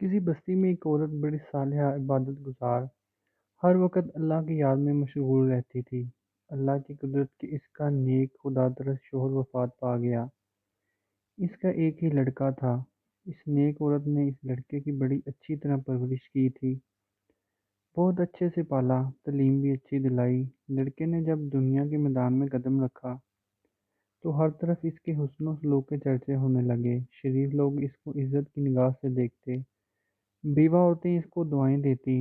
کسی بستی میں ایک عورت بڑی صالحہ عبادت گزار ہر وقت اللہ کی یاد میں مشغول رہتی تھی۔ اللہ کی قدرت کہ اس کا نیک خدا درست شوہر وفات پا گیا۔ اس کا ایک ہی لڑکا تھا۔ اس نیک عورت نے اس لڑکے کی بڑی اچھی طرح پرورش کی تھی، بہت اچھے سے پالا، تعلیم بھی اچھی دلائی۔ لڑکے نے جب دنیا کے میدان میں قدم رکھا تو ہر طرف اس کے حسن و سلوک کے چرچے ہونے لگے۔ شریف لوگ اس کو عزت کی نگاہ سے دیکھتے، بیوہ عورتیں اس کو دعائیں دیتی،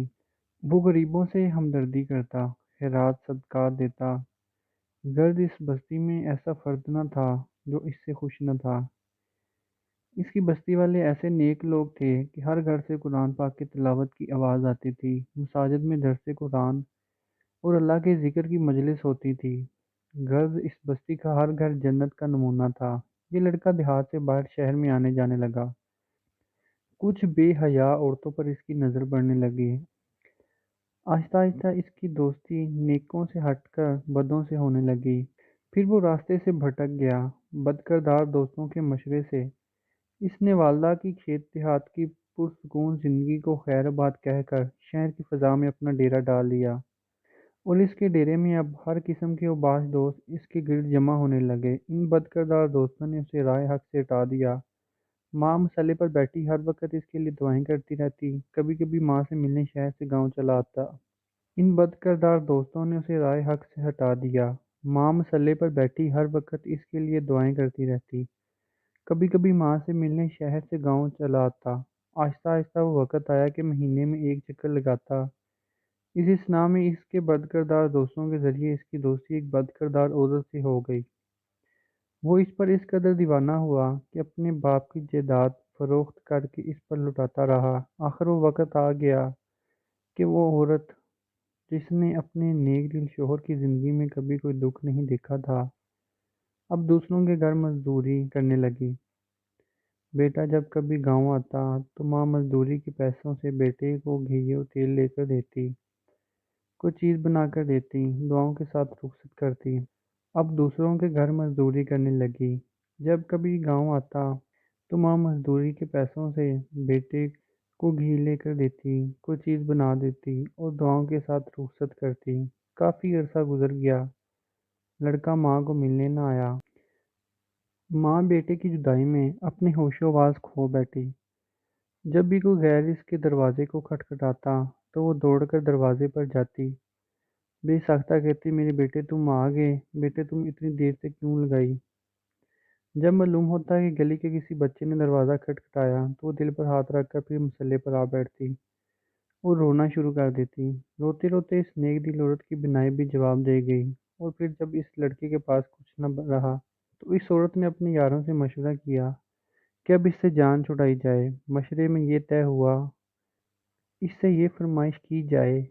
وہ غریبوں سے ہمدردی کرتا، خیرات صدقات دیتا۔ گرد اس بستی میں ایسا فرد نہ تھا جو اس سے خوش نہ تھا۔ اس کی بستی والے ایسے نیک لوگ تھے کہ ہر گھر سے قرآن پاک کی تلاوت کی آواز آتی تھی، مساجد میں درس قرآن اور اللہ کے ذکر کی مجلس ہوتی تھی۔ گرد اس بستی کا ہر گھر جنت کا نمونہ تھا۔ یہ لڑکا دیہات سے باہر شہر میں آنے جانے لگا۔ کچھ بے حیا عورتوں پر اس کی نظر پڑنے لگی۔ آہستہ آہستہ اس کی دوستی نیکوں سے ہٹ کر بدوں سے ہونے لگی۔ پھر وہ راستے سے بھٹک گیا۔ بد کردار دوستوں کے مشورے سے اس نے والدہ کی کھیت دیہات کی پرسکون زندگی کو خیر آباد کہہ کر شہر کی فضا میں اپنا ڈیرا ڈال لیا، اور اس کے ڈیرے میں اب ہر قسم کے اوباش دوست اس کے گرد جمع ہونے لگے۔ ان بد کردار دوستوں نے اسے راہ حق سے ہٹا دیا۔ ماں مسئلے پر بیٹھی ہر وقت اس کے لیے دعائیں کرتی رہتی، کبھی کبھی ماں سے ملنے شہر سے گاؤں چلا آتا۔ ان بد کردار دوستوں نے اسے رائے حق سے ہٹا دیا۔ ماں مسئلے پر بیٹھی ہر وقت اس کے لیے دعائیں کرتی رہتی، کبھی کبھی ماں سے ملنے شہر سے گاؤں چلا آتا۔ آہستہ آہستہ وہ وقت آیا کہ مہینے میں ایک چکر لگاتا۔ اس اسنا میں اس کے بد کردار دوستوں کے ذریعے اس کی دوستی ایک بد کردار عورت سے ہو گئی۔ وہ اس پر اس قدر دیوانہ ہوا کہ اپنے باپ کی جائیداد فروخت کر کے اس پر لٹاتا رہا۔ آخر وہ وقت آ گیا کہ وہ عورت جس نے اپنے نیک دل شوہر کی زندگی میں کبھی کوئی دکھ نہیں دیکھا تھا، اب دوسروں کے گھر مزدوری کرنے لگی۔ بیٹا جب کبھی گاؤں آتا تو ماں مزدوری کے پیسوں سے بیٹے کو گھی اور تیل لے کر دیتی، کوئی چیز بنا کر دیتی، دعاؤں کے ساتھ رخصت کرتی۔ اب دوسروں کے گھر مزدوری کرنے لگی۔ جب کبھی گاؤں آتا تو ماں مزدوری کے پیسوں سے بیٹے کو گھی لے کر دیتی، کوئی چیز بنا دیتی اور دعاؤں کے ساتھ رخصت کرتی۔ کافی عرصہ گزر گیا، لڑکا ماں کو ملنے نہ آیا۔ ماں بیٹے کی جدائی میں اپنے ہوش و آواز کھو بیٹھی۔ جب بھی کوئی غیر اس کے دروازے کو کھٹکھٹاتا تو وہ دوڑ کر دروازے پر جاتی، بے ساختہ کہتی، میرے بیٹے تم آ گئے، بیٹے تم اتنی دیر سے کیوں لگائی؟ جب معلوم ہوتا کہ گلی کے کسی بچے نے دروازہ کھٹکھٹایا تو وہ دل پر ہاتھ رکھ کر پھر مسلے پر آ بیٹھتی اور رونا شروع کر دیتی۔ روتے روتے اس نیک دل عورت کی بینائی بھی جواب دے گئی، اور پھر جب اس لڑکے کے پاس کچھ نہ رہا تو اس عورت نے اپنے یاروں سے مشورہ کیا کہ اب اس سے جان چھڑائی جائے۔ مشورے میں یہ طے ہوا، اس سے یہ فرمائش کی جائے،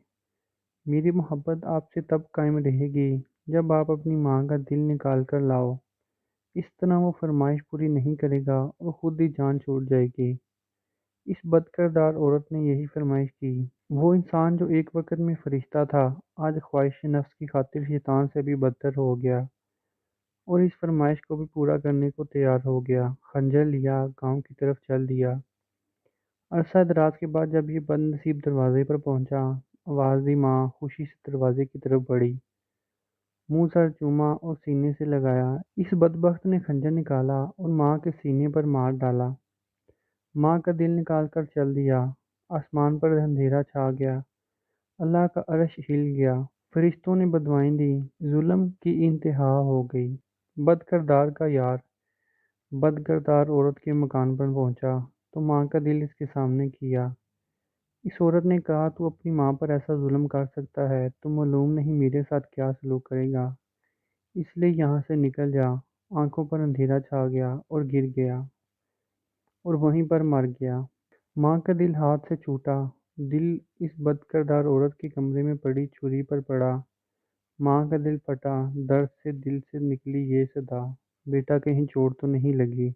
میری محبت آپ سے تب قائم رہے گی جب آپ اپنی ماں کا دل نکال کر لاؤ۔ اس طرح وہ فرمائش پوری نہیں کرے گا اور خود ہی جان چھوٹ جائے گی۔ اس بد کردار عورت نے یہی فرمائش کی۔ وہ انسان جو ایک وقت میں فرشتہ تھا، آج خواہش نفس کی خاطر شیطان سے بھی بدتر ہو گیا، اور اس فرمائش کو بھی پورا کرنے کو تیار ہو گیا۔ خنجر لیا، گاؤں کی طرف چل دیا۔ عرصہ دراز کے بعد جب یہ بد نصیب دروازے پر پہنچا، آواز دی، ماں خوشی سے دروازے کی طرف بڑھی، منہ سر چوما اور سینے سے لگایا۔ اس بدبخت نے خنجر نکالا اور ماں کے سینے پر مار ڈالا۔ ماں کا دل نکال کر چل دیا۔ آسمان پر اندھیرا چھا گیا، اللہ کا عرش ہل گیا، فرشتوں نے بدوائیں دی، ظلم کی انتہا ہو گئی۔ بد کردار کا یار بد کردار عورت کے مکان پر پہنچا تو ماں کا دل اس کے سامنے کیا۔ اس عورت نے کہا، تو اپنی ماں پر ایسا ظلم کر سکتا ہے تو معلوم نہیں میرے ساتھ کیا سلوک کرے گا، اس لیے یہاں سے نکل جا۔ آنکھوں پر اندھیرا چھا گیا اور گر گیا اور وہیں پر مر گیا۔ ماں کا دل ہاتھ سے چھوٹا، دل اس بد کردار عورت کے کمرے میں پڑی چھری پر پڑا۔ ماں کا دل پھٹا، درد سے دل سے نکلی یہ صدا، بیٹا کہیں چوٹ تو نہیں لگی؟